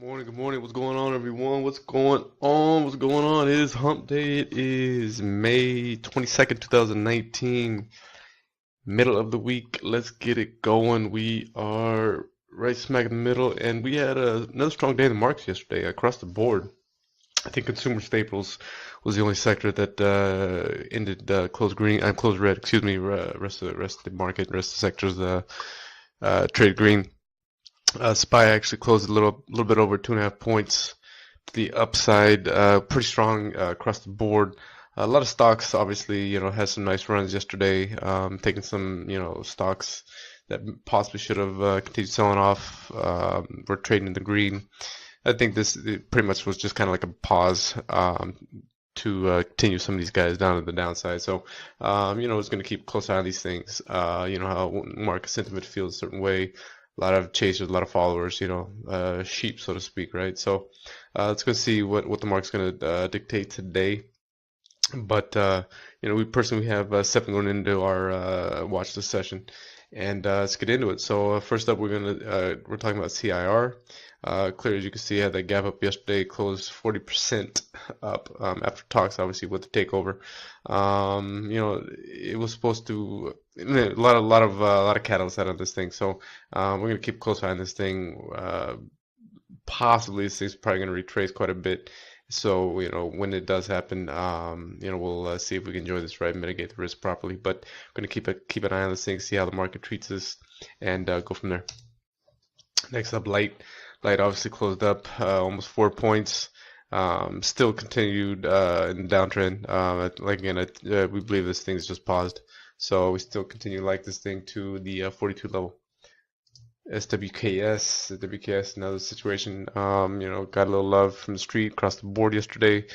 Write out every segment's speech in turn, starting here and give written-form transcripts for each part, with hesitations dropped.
Good morning. What's going on, everyone? What's going on? What's going on? It is Hump Day. It is May 22nd, 2019, middle of the week. Let's get it going. We are right smack in the middle, and we had another strong day in the markets yesterday across the board. I think consumer staples was the only sector that ended closed green. I'm closed red. Excuse me. Rest of the market, rest of the sectors trade green. SPY actually closed a little bit over 2.5 points to the upside. Pretty strong across the board. A lot of stocks, obviously, had some nice runs yesterday. Taking some, stocks that possibly should have continued selling off. We're trading in the green. I think this pretty much was just kind of like a pause to continue some of these guys down to the downside. So, it's going to keep a close eye on these things. How market sentiment feels a certain way. A lot of chasers, a lot of followers, sheep, so to speak, right? So let's go see what the market's going to dictate today. But we personally have stepping going into our watch this session, and let's get into it. So first up, we're talking about CIR. Clear as you can see, had that gap up yesterday, closed 40% up after talks, obviously with the takeover. It was supposed to a lot of catalysts out of this thing. So we're gonna keep a close eye on this thing. Possibly this thing's probably gonna retrace quite a bit. So, when it does happen, we'll see if we can enjoy this ride, mitigate the risk properly. But we're going to keep an eye on this thing, see how the market treats us, and go from there. Next up, Light. Light obviously closed up almost 4 points. Still continued in the downtrend. We believe this thing's just paused. So we still continue to like this thing to the 42 level. WKS, another situation. Got a little love from the street across the board yesterday.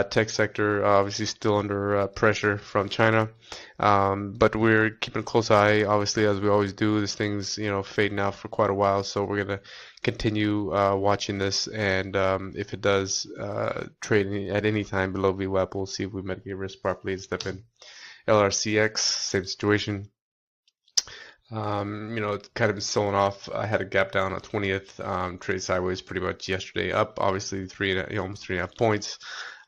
Tech sector obviously still under pressure from China, but we're keeping a close eye, obviously, as we always do. This thing's fading out for quite a while, so we're gonna continue watching this, and if it does trade at any time below VWAP, we'll see if we mitigate risk properly and step in. LRCX, same situation. It's kind of been selling off. I had a gap down on 20th, trade sideways pretty much yesterday, up obviously almost 3.5 points.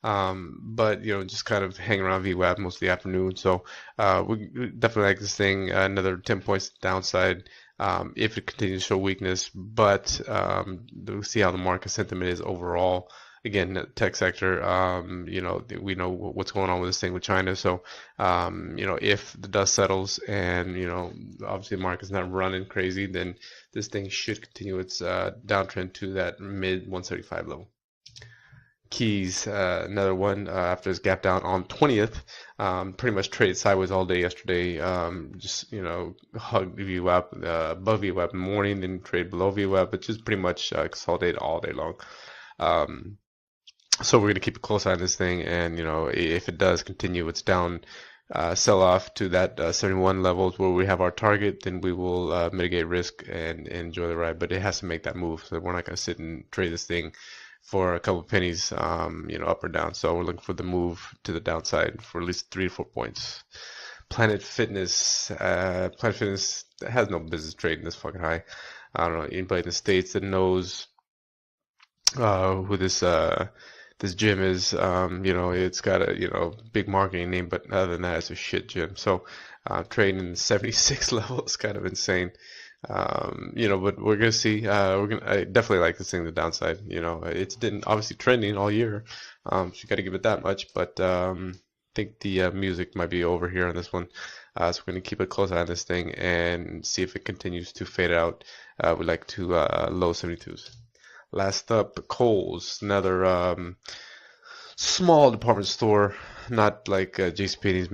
But just kind of hanging around VWAP most of the afternoon. So we definitely like this thing. Another 10 points downside if it continues to show weakness. But we'll see how the market sentiment is overall. Again, the tech sector, we know what's going on with this thing with China. So, if the dust settles and, obviously the market's not running crazy, then this thing should continue its downtrend to that mid 175 level. Keys, another one after this gap down on 20th, pretty much traded sideways all day yesterday. Hugged VWAP above VWAP in the morning, then trade below VWAP, but just pretty much consolidated all day long. So we're going to keep a close eye on this thing, and if it does continue its down sell off to that 71 levels where we have our target, then we will mitigate risk and enjoy the ride. But it has to make that move, so we're not going to sit and trade this thing for a couple of pennies, up or down. So we're looking for the move to the downside for at least 3 to 4 points. Planet Fitness has no business trading this fucking high. I don't know anybody in the States that knows who this gym is. It's got a big marketing name, but other than that, it's a shit gym. So trading in the 76 level is kind of insane. But we're gonna see. I definitely like this thing, the downside. It's been obviously trending all year, so you got to give it that much. But I think the music might be over here on this one. So we're gonna keep a close eye on this thing and see if it continues to fade out. We'd like to low 72s. Last up, Kohl's, another small department store, not like JCPenney's,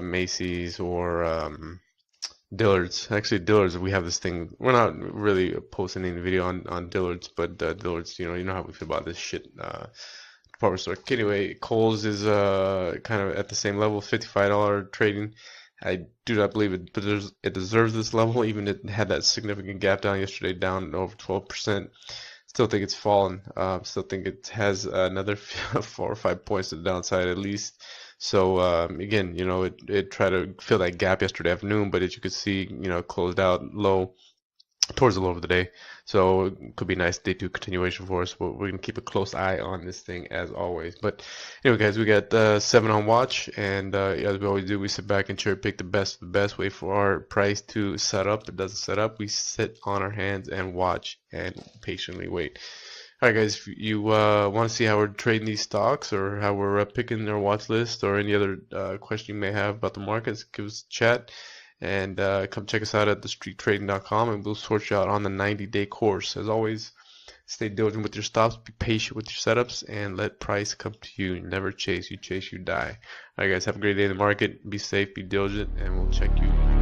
Macy's, or Dillard's. Actually, Dillard's, we have this thing. We're not really posting any video on Dillard's, but Dillard's, you know how we feel about this shit department store. Anyway, Kohl's is kind of at the same level, $55 trading. I do not believe it deserves this level, even it had that significant gap down yesterday, down over 12%. Still think it's fallen. Still think it has another 4 or 5 points to the downside at least. So again, it tried to fill that gap yesterday afternoon, but as you could see, closed out low towards the low of the day. So it could be a nice day two continuation for us. But we're gonna keep a close eye on this thing as always. But anyway, guys, we got 7 on watch, and as we always do, we sit back and cherry pick the best way for our price to set up. If it doesn't set up, we sit on our hands and watch and patiently wait. All right, guys, if you want to see how we're trading these stocks or how we're picking our watch list or any other question you may have about the markets, give us a chat and come check us out at thestreettrading.com, and we'll sort you out on the 90-day course. As always, stay diligent with your stops, be patient with your setups, and let price come to you. Never chase, you die. All right, guys, have a great day in the market. Be safe, be diligent, and we'll check you